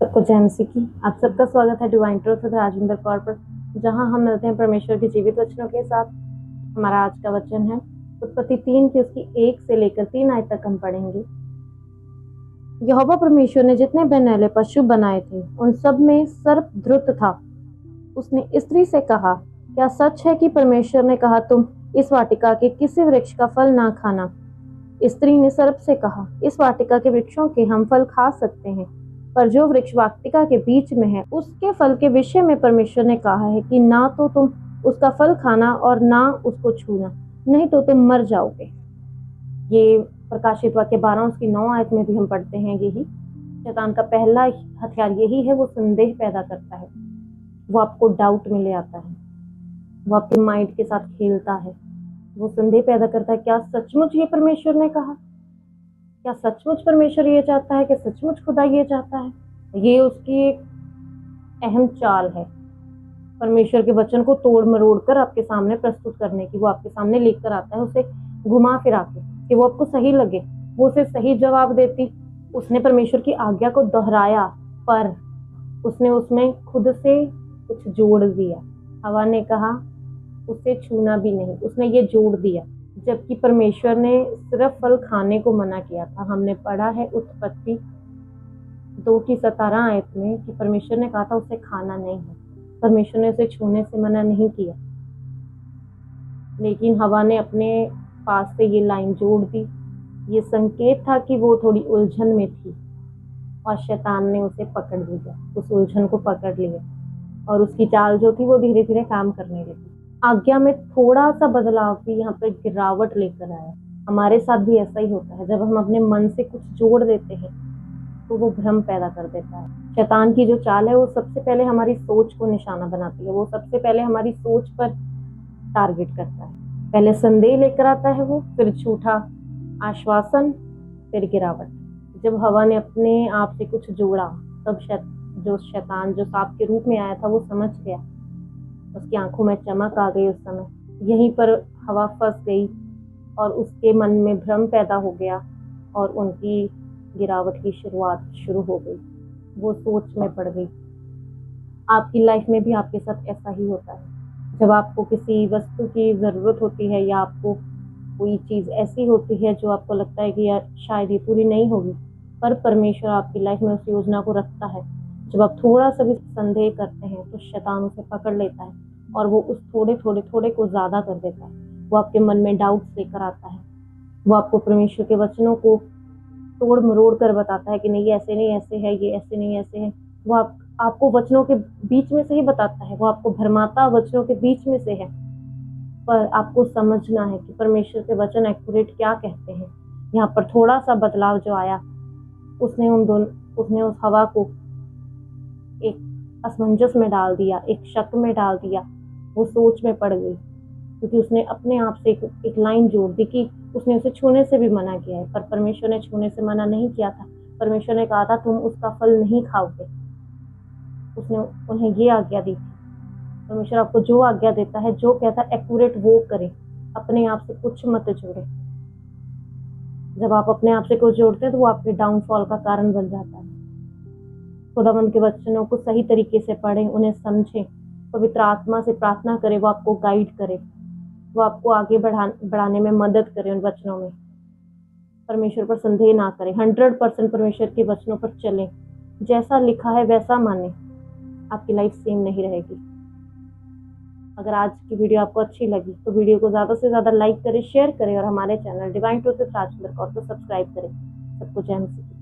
सबको जय मसीह की। आप सबका स्वागत है divine truth with Rajvinder Kaur पर, जहां हम मिलते हैं परमेश्वर के जीवित वचनों के साथ। हमारा आज का वचन है उत्पत्ति 3 की उसकी 1 से लेकर 3 आयत तक हम पढ़ेंगे। यहोवा परमेश्वर ने जितने बनैले पशु बनाए थे उन सब में सर्प धृत था। उसने स्त्री से कहा, क्या सच है कि परमेश्वर ने कहा तुम इस वाटिका के किसी वृक्ष का फल ना खाना? स्त्री ने सर्प से कहा, इस वाटिका के वृक्षों के हम फल खा सकते हैं, पर जो वृक्ष वाटिका के बीच में है उसके फल के विषय में परमेश्वर ने कहा है कि ना तो तुम उसका फल खाना और ना उसको छूना, नहीं तो तुम मर जाओगे। ये प्रकाशित वाक्य 12 उसकी 9 आयत में भी हम पढ़ते हैं। यही शैतान का पहला हथियार यही है, वो संदेह पैदा करता है, वो आपको डाउट में ले आता है, वो आपके माइंड के साथ खेलता है, वो संदेह पैदा करता है, क्या सचमुच ये परमेश्वर ने कहा? क्या सचमुच परमेश्वर ये चाहता है? क्या सचमुच खुदा ये चाहता है? ये उसकी एक अहम चाल है, परमेश्वर के वचन को तोड़ मरोड़ कर आपके सामने प्रस्तुत करने की। वो आपके सामने लेकर आता है उसे घुमा फिरा के कि वो आपको सही लगे, वो उसे सही जवाब देती। उसने परमेश्वर की आज्ञा को दोहराया, पर उसने उसमें खुद से कुछ जोड़ दिया। हवा ने कहा उसे छूना भी नहीं, उसने ये जोड़ दिया, जबकि परमेश्वर ने सिर्फ फल खाने को मना किया था। हमने पढ़ा है उत्पत्ति 2 की 17 आयत में कि परमेश्वर ने कहा था उसे खाना नहीं है, परमेश्वर ने उसे छूने से मना नहीं किया, लेकिन हवा ने अपने पास से ये लाइन जोड़ दी। ये संकेत था कि वो थोड़ी उलझन में थी और शैतान ने उसे पकड़ लिया, उस उलझन को पकड़ लिया, और उसकी चाल जो थी वो धीरे धीरे काम करने लगी। आज्ञा में थोड़ा सा बदलाव भी यहाँ पे गिरावट लेकर आया। हमारे साथ भी ऐसा ही होता है, जब हम अपने मन से कुछ जोड़ देते हैं तो वो भ्रम पैदा कर देता है। शैतान की जो चाल है वो सबसे पहले हमारी सोच को निशाना बनाती है, वो सबसे पहले हमारी सोच पर टारगेट करता है। पहले संदेह लेकर आता है वो, फिर झूठा आश्वासन, फिर गिरावट। जब हवा ने अपने आप से कुछ जोड़ा तब जो शैतान जो सांप के रूप में आया था वो समझ गया, उसकी आंखों में चमक आ गई। उस समय यहीं पर हवा फंस गई और उसके मन में भ्रम पैदा हो गया और उनकी गिरावट की शुरुआत शुरू हो गई। वो सोच में पड़ गई। आपकी लाइफ में भी आपके साथ ऐसा ही होता है। जब आपको किसी वस्तु की ज़रूरत होती है या आपको कोई चीज़ ऐसी होती है जो आपको लगता है कि यार शायद ये पूरी नहीं होगी, पर परमेश्वर आपकी लाइफ में उस योजना को रखता है। जब आप थोड़ा सा भी संदेह करते हैं तो शैतान उसे पकड़ लेता है और वो उस थोड़े को ज़्यादा कर देता है। वो आपके मन में डाउट्स लेकर आता है, वो आपको परमेश्वर के वचनों को तोड़ मरोड़ कर बताता है कि नहीं ऐसे नहीं ऐसे है, ये ऐसे नहीं ऐसे है। वो आपको वचनों के बीच में से ही बताता है, वो आपको भरमाता वचनों के बीच में से है, पर आपको समझना है कि परमेश्वर के वचन एक्यूरेट क्या कहते हैं। यहाँ पर थोड़ा सा बदलाव जो आया, उसने उस हवा को एक असमंजस में डाल दिया, एक शक में डाल दिया। वो सोच में पड़ गई क्योंकि उसने अपने आप से एक लाइन जोड़ दी कि उसने उसे छूने से भी मना किया है, पर परमेश्वर ने छूने से मना नहीं किया था। परमेश्वर ने कहा था तुम उसका फल नहीं खाओगे। उसने उन्हें ये आज्ञा दी थी। परमेश्वर आपको जो आज्ञा देता है, जो कहता है एक्यूरेट वो करें, अपने आप से कुछ मत जोड़े। जब आप अपने आप से कुछ जोड़ते हैं तो वो आपके डाउनफॉल का कारण बन जाता है। खुदावंद के वचनों को सही तरीके से पढ़ें, उन्हें समझें, पवित्र आत्मा से प्रार्थना करें, वो आपको गाइड करे, वो आपको आगे बढ़ाने में मदद करे उन वचनों में। परमेश्वर पर संदेह ना करें, 100% परमेश्वर के वचनों पर चलें, जैसा लिखा है वैसा माने। आपकी लाइफ सेम नहीं रहेगी। अगर आज की वीडियो आपको अच्छी लगी तो वीडियो को ज़्यादा से ज़्यादा लाइक करें, शेयर करें और हमारे channel divine truth with Rajvinder Kaur को सब्सक्राइब करें। सबको जय मसीह।